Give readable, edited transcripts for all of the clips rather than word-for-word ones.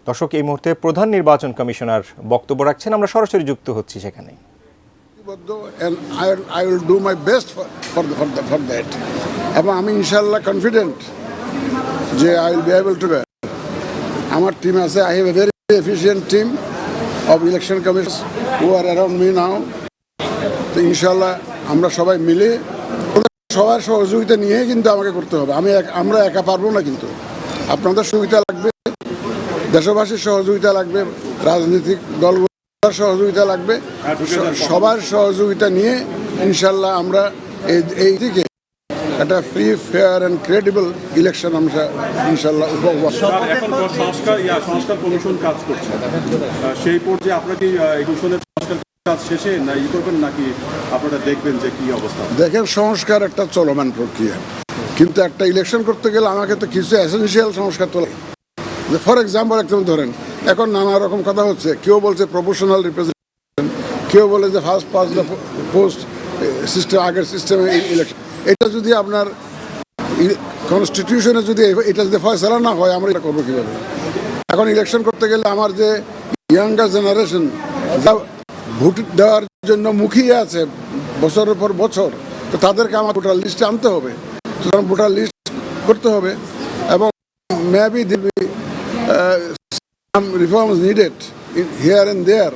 দর্শক, এই মুহূর্তে প্রধান নির্বাচন কমিশনার বক্তব্য রাখছেন, আমরা সরাসরি যুক্ত হচ্ছি সেখানে। And I will do my best for that. এবং আমি ইনশাল্লাহ কনফিডেন্ট যে I will be able to. আমার টিম আছে, I have a very efficient team of election commissioners who are around me now. তো ইনশাল্লাহ আমরা সবাই মিলে সবার সহযোগিতা নিয়ে কিন্তু আমাকে করতে হবে। আমরা একা পারবো না, কিন্তু আপনাদের সহযোগিতা লাগবে, দেশবাসীর সহযোগিতা লাগবে, রাজনৈতিক দলগুলোর সহযোগিতা লাগবে, সবার সহযোগিতা নিয়ে ইনশাল্লাহ আমরা এই দিকে একটা free, fair and credible election আমরা ইনশাল্লাহ উপভোগ। এখন সংস্কার কমিশন কাজ করছে, সেই পর্যায়ে আপনারা কি কমিশনের সংস্কার কাজ শেষে না করবেন, নাকি আপনারা দেখবেন যে কি অবস্থা? দেখেন, সংস্কার একটা চলমান প্রক্রিয়া, কিন্তু একটা ইলেকশন করতে গেলে আমাকে তো কিছু এসেনশিয়াল সংস্কার তোলা। ফর এক্সাম্পল একদম ধরেন, এখন নানা রকম কথা হচ্ছে, কেউ বলছে প্রপোর্শনাল রিপ্রেজেন্টেশন, কেউ বলে যে first past the post system, আগের সিস্টেমে ইলেকশন। এটা যদি আপনার কনস্টিটিউশনে যদি এটা যদি ফয়সালা না হয়, আমরা এটা করবো কীভাবে? এখন ইলেকশন করতে গেলে আমার যে ইয়াঙ্গার জেনারেশন যা ভোট দেওয়ার জন্য মুখিয়ে আছে বছরের পর বছর, তো তাদেরকে আমার ভোটার লিস্টে আনতে হবে, সুতরাং ভোটার লিস্ট করতে হবে। এবং maybe reforms needed here and there,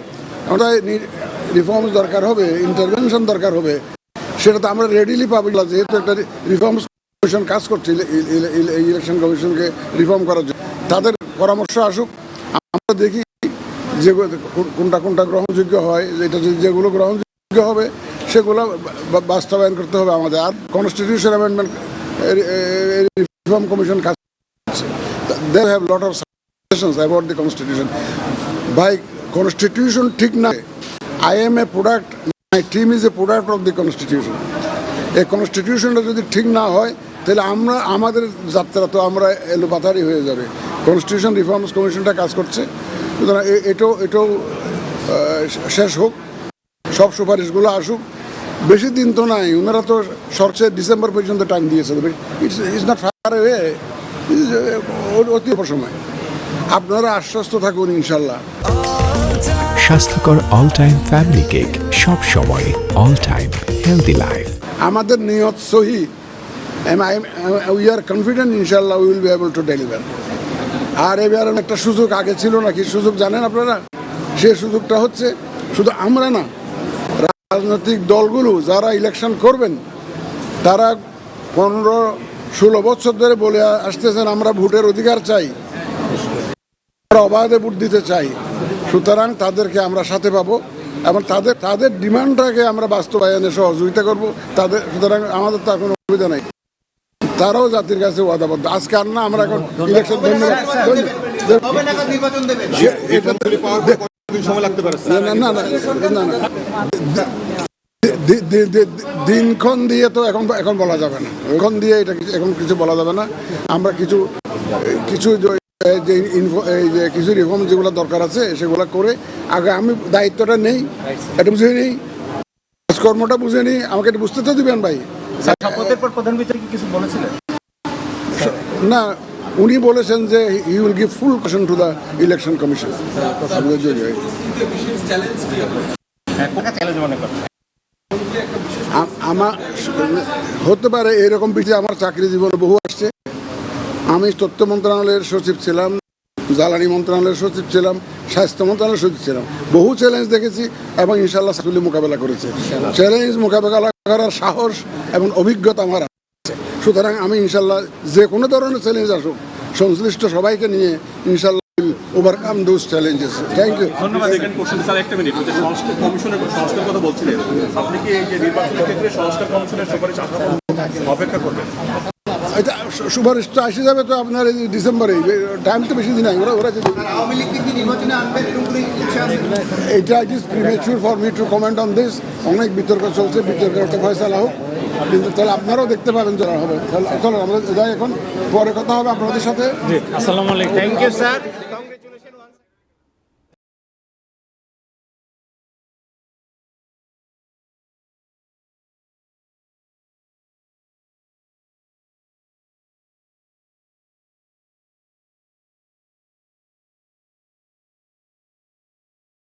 আমরা রিফর্মস দরকার হবে, ইন্টারভেনশন দরকার হবে, সেটা তো আমরা রেডিলি পাবো, যেহেতু একটা রিফর্মস কমিশন কাজ করছে ইলেকশন কমিশনকে রিফর্ম করার জন্য। তাদের পরামর্শ আসুক, আমরা দেখি যে কোনটা গ্রহণযোগ্য হয়, এটা যেগুলো গ্রহণযোগ্য হবে সেগুলো বাস্তবায়ন করতে হবে আমাদের। আর কনস্টিটিউশন অ্যামেন্ডমেন্ট রিফর্ম কমিশন কাজ করছে, they have lot of suggestions about the constitution. ভাই, কনস্টিটিউশন ঠিক না, I am a product, my team is a product of the constitution. এই কনস্টিটিউশনটা যদি ঠিক না হয়, তাহলে আমাদের যাত্রা তো আমরা এলোপাতাড়ি হয়ে যাবে। কনস্টিটিউশন রিফর্মস কমিশনটা কাজ করছে, সুতরাং এটাও শেষ হোক, সব সুপারিশগুলো আসুক। বেশি দিন তো নাই, ওনারা তো সবচেয়ে ডিসেম্বর পর্যন্ত টাইম দিয়েছে, ইটস নট ফার ওয়ে, অতি অল্প সময়। আপনারা আশ্বস্ত থাকুন ইনশাল্লাহ। স্বাস্থ্যকর অল টাইম ফ্যামিলি কেক, সব সময় অল টাইম হেলদি লাইফ। আমাদের নিয়ত সহি, উই আর কনফিডেন্ট ইনশাল্লাহ we will be able to deliver. আর এবার একটা সুযোগ আগে ছিল না, কি সুযোগ জানেন আপনারা? সেই সুযোগটা হচ্ছে শুধু আমরা না, রাজনৈতিক দলগুলো যারা ইলেকশন করবেন তারা 15-16 বছর ধরে বলে আসতেছেন আমরা ভোটের অধিকার চাই, আমরা অবাধে ভোট দিতে চাই। সুতরাং তাদেরকে আমরা সাথে পাবো এবং তাদের ডিমান্ডটাকে আমরা বাস্তবায়নে সহযোগিতা করবো তাদের। সুতরাং আমাদের তো কোনো অসুবিধা নাই, তারাও জাতির কাছে ওয়াদাবদ্ধ। আজকে আর না, আমরা এখন ইলেকশন দিনক্ষণ দিয়ে তো এখন বলা যাবে না, এখন দিয়ে এটা এখন কিছু বলা যাবে না। আমরা কিছু যে কিছু রিফর্ম যেগুলো দরকার আছে সেগুলো করে আগে আমি দায়িত্বটা নেই, এটা বুঝে নিই, কাজকর্মটা বুঝে নিই, আমাকে এটা বুঝতে তো দিবেন ভাই। না, উনি বলেছেন যে he will give full question to the election commission. আমার হতে পারে এরকম বিষয়, আমার চাকরি জীবনে বহু আসছে। আমি তথ্য মন্ত্রণালয়ের সচিব ছিলাম, জ্বালানি মন্ত্রণালয়ের সচিব ছিলাম, স্বাস্থ্য মন্ত্রণালয়ের সচিব ছিলাম, বহু চ্যালেঞ্জ দেখেছি এবং ইনশাল্লাহ সাফল্যে মোকাবেলা করেছে। চ্যালেঞ্জ মোকাবেলা করার সাহস এবং অভিজ্ঞতা আমার আছে। সুতরাং আমি ইনশাল্লাহ যে কোনো ধরনের চ্যালেঞ্জ আসুক, সংশ্লিষ্ট সবাইকে নিয়ে ইনশাল্লাহ overcome those challenges. Thank you. ধন্যবাদ। একটা মিনিট, সংস্কার কমিশনের সংস্কার কথা বলছিলেন, আপনি কি এই যে নির্বাচনের ক্ষেত্রে সংস্কার কমিশনের সুপারিশ অপেক্ষা করবেন? এটা সুপারিশ তো আসে যাবে তো আপনার এই ডিসেম্বরে, টাইম তো বেশি দিন নাই। ওরা যদি এটা it is premature for me two comment on this. অনেক বিতর্ক চলছে, বিতর্কের একটা ফয়সালা হোক, কিন্তু তাহলে আপনারাও দেখতে পাবেন যারা হবে। চলো আমরা যাই, এখন পরে কথা হবে আপনাদের সাথে। আসসালামু আলাইকুম। Thank you sir.